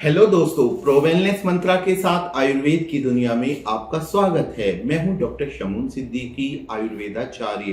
Hello दोस्तों, pro wellness मंत्रा के साथ आयुर्वेद की दुनिया में आपका स्वागत है। मैं हूं डॉक्टर शमून सिद्दीकी, आयुर्वेदाचार्य।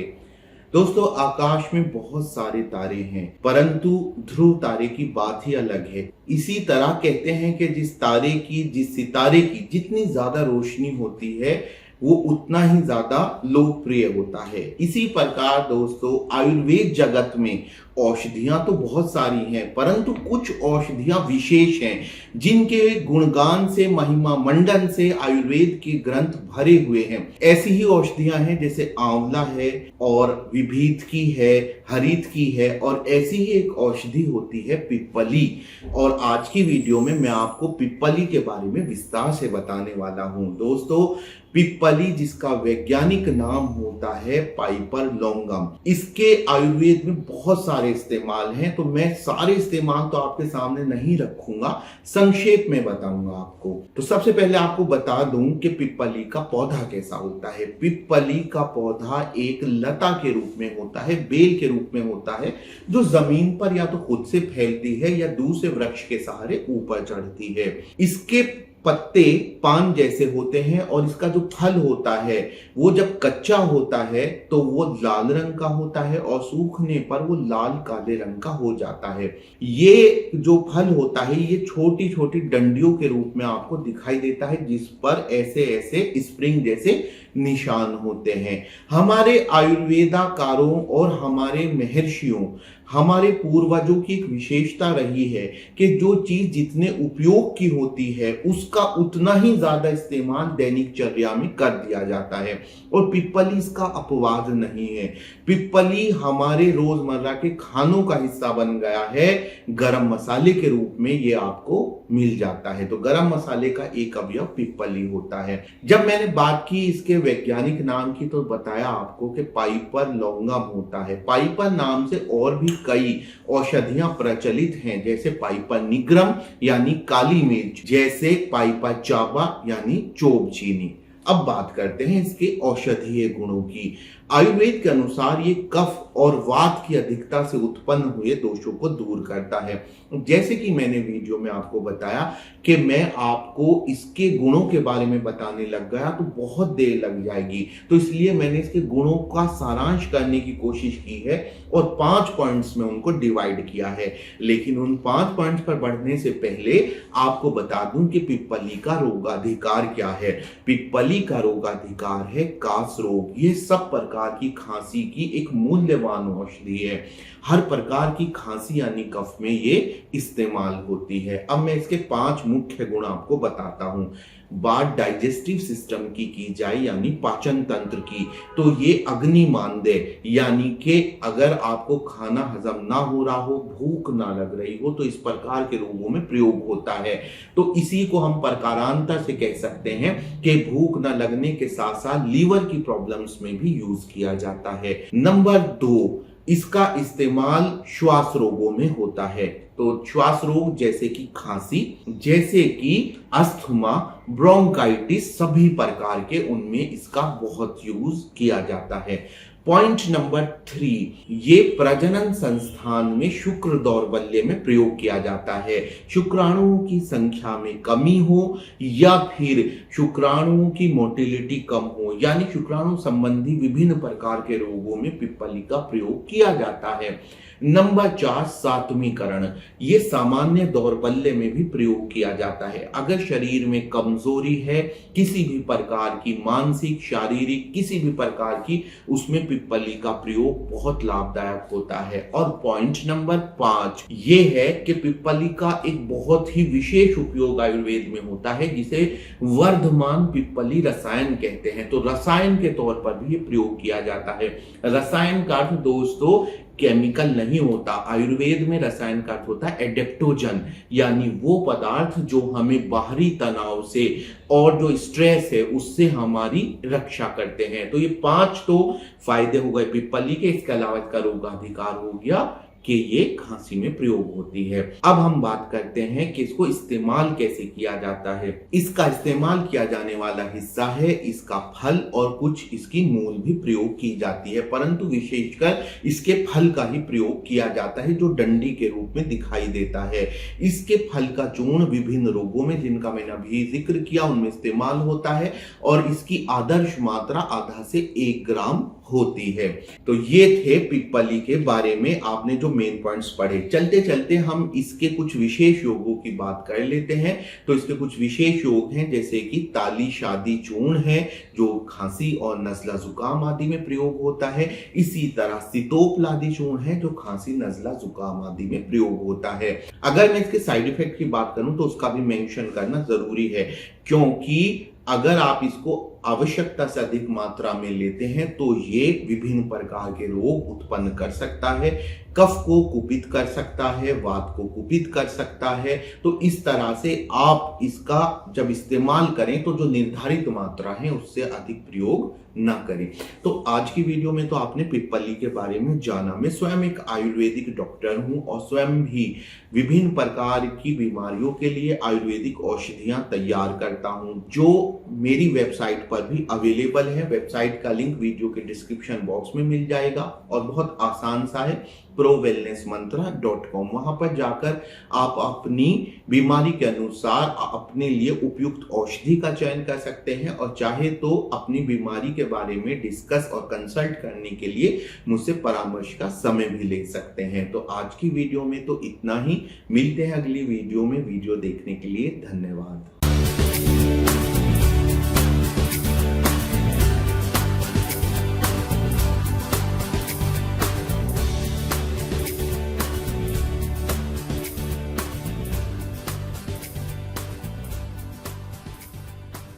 दोस्तों, आकाश में बहुत सारे तारे हैं, परंतु ध्रुव तारे की बात ही अलग है। इसी तरह कहते हैं कि जिस सितारे की जितनी ज्यादा रोशनी होती है वो उतना ही ज्यादा लोकप्रिय होता है। इसी प्रकार दोस्तों, आयुर्वेद जगत में औषधियां तो बहुत सारी हैं, परंतु कुछ औषधियां विशेष हैं जिनके गुणगान से, महिमा मंडन से आयुर्वेद के ग्रंथ भरे हुए हैं। ऐसी ही औषधियां हैं जैसे आंवला है और विभीत की है, हरित की है, और ऐसी ही एक औषधि होती है पिप्पली। और आज की वीडियो में मैं आपको पिप्पली के बारे में विस्तार से बताने वाला हूं। दोस्तों, पिप्पली जिसका वैज्ञानिक नाम होता है पाइपर लॉन्गम, इसके आयुर्वेद में बहुत सारे इस्तेमाल हैं, तो मैं सारे इस्तेमाल तो आपके सामने नहीं रखूंगा, संक्षेप में बताऊंगा आपको। तो सबसे पहले आपको बता दूं कि पिप्पली का पौधा कैसा होता है। पिप्पली का पौधा एक लता के रूप में होता है, बेल के रूप में होता है, जो जमीन पर या तो खुद से फैलती है या दूसरे वृक्ष के सहारे ऊपर चढ़ती है। इसके पत्ते पान जैसे होते हैं और इसका जो फल होता है वो जब कच्चा होता है तो वो लाल रंग का होता है और सूखने पर वो लाल काले रंग का हो जाता है। ये जो फल होता है ये छोटी छोटी डंडियों के रूप में आपको दिखाई देता है, जिस पर ऐसे ऐसे स्प्रिंग जैसे निशान होते हैं। हमारे आयुर्वेदाकारों और हमारे महर्षियों, हमारे पूर्वजों की एक विशेषता रही है कि जो चीज जितने उपयोग की होती है उसका उतना ही ज्यादा इस्तेमाल दैनिक चर्या में कर दिया जाता है, और पिप्पली इसका अपवाद नहीं है। पिप्पली हमारे रोजमर्रा के खानों का हिस्सा बन गया है। गरम मसाले के रूप में ये आपको मिल जाता है, तो गरम मसाले का एक अवयव पिप्पली होता है। जब मैंने बात की इसके वैज्ञानिक नाम की तो बताया आपको कि पाइपर लॉन्गम होता है। पाइपर नाम से और भी कई औषधियां प्रचलित हैं, जैसे पाइपर निग्रम यानी काली मिर्च, जैसे पाइपर चाबा यानी चोब चीनी। अब बात करते हैं इसके औषधीय गुणों की। आयुर्वेद के अनुसार ये कफ और वात की अधिकता से उत्पन्न हुए दोषों को दूर करता है। जैसे कि मैंने वीडियो में आपको बताया कि मैं आपको इसके गुणों के बारे में बताने लग गया तो बहुत देर लग जाएगी, तो इसलिए मैंने इसके गुणों का सारांश करने की कोशिश की है और 5 पॉइंट्स में उनको डिवाइड किया है। लेकिन उन 5 पॉइंट्स पर बढ़ने से पहले आपको बता दूं कि पिप्पली का रोगाधिकार क्या है। पिप्पली का रोगाधिकार है कास रोग। ये सब प्रकार की खांसी की एक मूल्यवान औषधि है। हर प्रकार की खांसी यानी कफ में ये इस्तेमाल होती है। अब मैं इसके 5 मुख्य गुण आपको बताता हूं। बात डाइजेस्टिव सिस्टम की जाए यानी पाचन तंत्र की, तो ये अग्नि मानदेय यानी कि अगर आपको खाना हजम ना हो रहा हो, भूख ना लग रही हो, तो इस प्रकार के रोगों में प्रयोग होता है। तो इसी को हम प्रकारांतर से कह सकते हैं कि भूख न लगने के साथ साथ लीवर की प्रॉब्लम्स में भी यूज किया जाता है। नंबर 2, इसका इस्तेमाल श्वास रोगों में होता है। तो श्वास रोग जैसे कि खांसी, जैसे कि अस्थमा, ब्रोंकाइटिस, सभी प्रकार के उनमें इसका बहुत यूज किया जाता है। पॉइंट नंबर 3, ये प्रजनन संस्थान में शुक्र दौर्बल्य में प्रयोग किया जाता है। शुक्राणुओं की संख्या में कमी हो या फिर शुक्राणुओं की मोटिलिटी कम हो, यानी शुक्राणु संबंधी विभिन्न प्रकार के रोगों में पिप्पली का प्रयोग किया जाता है। नंबर 4, सात्वीकरण। ये सामान्य दौर्बल्य में भी प्रयोग किया जाता है। अगर शरीर में कमजोरी है, किसी भी प्रकार की मानसिक, शारीरिक, किसी भी प्रकार की, उसमें पिप्पली का प्रयोग बहुत लाभदायक होता है। और पॉइंट नंबर 5 ये है कि पिप्पली का एक बहुत ही विशेष उपयोग आयुर्वेद में होता है, जिसे वर्धमान पिप्पली रसायन कहते हैं। तो रसायन के तौर पर भी ये प्रयोग किया जाता है। रसायन का अर्थ दोस्तों केमिकल नहीं होता। आयुर्वेद में रसायन का अर्थ होता है एडेप्टोजन, यानी वो पदार्थ जो हमें बाहरी तनाव से और जो स्ट्रेस है उससे हमारी रक्षा करते हैं। तो ये 5 तो फायदे हो गए पिप्पली के। इसके अलावा इसका रोगाधिकार हो गया कि ये खांसी में प्रयोग होती है। अब हम बात करते हैं कि इसको इस्तेमाल कैसे किया जाता है। इसका इस्तेमाल किया जाने वाला हिस्सा है इसका फल और कुछ इसकी मूल भी प्रयोग की जाती है, परंतु विशेषकर इसके फल का ही प्रयोग किया जाता है जो डंडी के रूप में दिखाई देता है। इसके फल का चूर्ण विभिन्न रोगों में, जिनका मैंने अभी जिक्र किया, उनमें इस्तेमाल होता है और इसकी आदर्श मात्रा आधा से 1 ग्राम होती है। तो ये थे पिप्पली के बारे में आपने जो मेन पॉइंट्स पढ़े। चलते चलते हम इसके कुछ विशेष योगों की बात कर लेते हैं। तो इसके कुछ विशेष योग हैं, जैसे कि ताली शादी चूर्ण है जो खांसी और नजला जुकाम आदि में प्रयोग होता है। इसी तरह सितोपलादी चूर्ण है जो खांसी नजला जुकाम आदि में प्रयोग होता है। अगर मैं इसके साइड इफेक्ट की बात करूं तो उसका भी मेंशन करना जरूरी है, क्योंकि अगर आप इसको आवश्यकता से अधिक मात्रा में लेते हैं तो ये विभिन्न प्रकार के रोग उत्पन्न कर सकता है। कफ को कुपित कर सकता है, वात को कुपित कर सकता है। तो इस तरह से आप इसका जब इस्तेमाल करें तो जो निर्धारित मात्रा है उससे अधिक प्रयोग ना करें। तो आज की वीडियो में तो आपने पिप्पली के बारे में जाना। मैं स्वयं एक आयुर्वेदिक डॉक्टर हूं और स्वयं भी विभिन्न प्रकार की बीमारियों के लिए आयुर्वेदिक औषधियां तैयार करता हूं, जो मेरी वेबसाइट पर भी अवेलेबल है। वेबसाइट का लिंक वीडियो के डिस्क्रिप्शन बॉक्स में मिल जाएगा और बहुत आसान सा है, prowellnessmantra.com। वहां पर जाकर आप अपनी बीमारी के अनुसार अपने लिए उपयुक्त औषधि का चयन कर सकते हैं और चाहे तो अपनी बीमारी के बारे में डिस्कस और कंसल्ट करने के लिए मुझसे परामर्श का समय भी ले सकते हैं। तो आज की वीडियो में तो इतना ही। मिलते हैं अगली वीडियो में। वीडियो देखने के लिए धन्यवाद।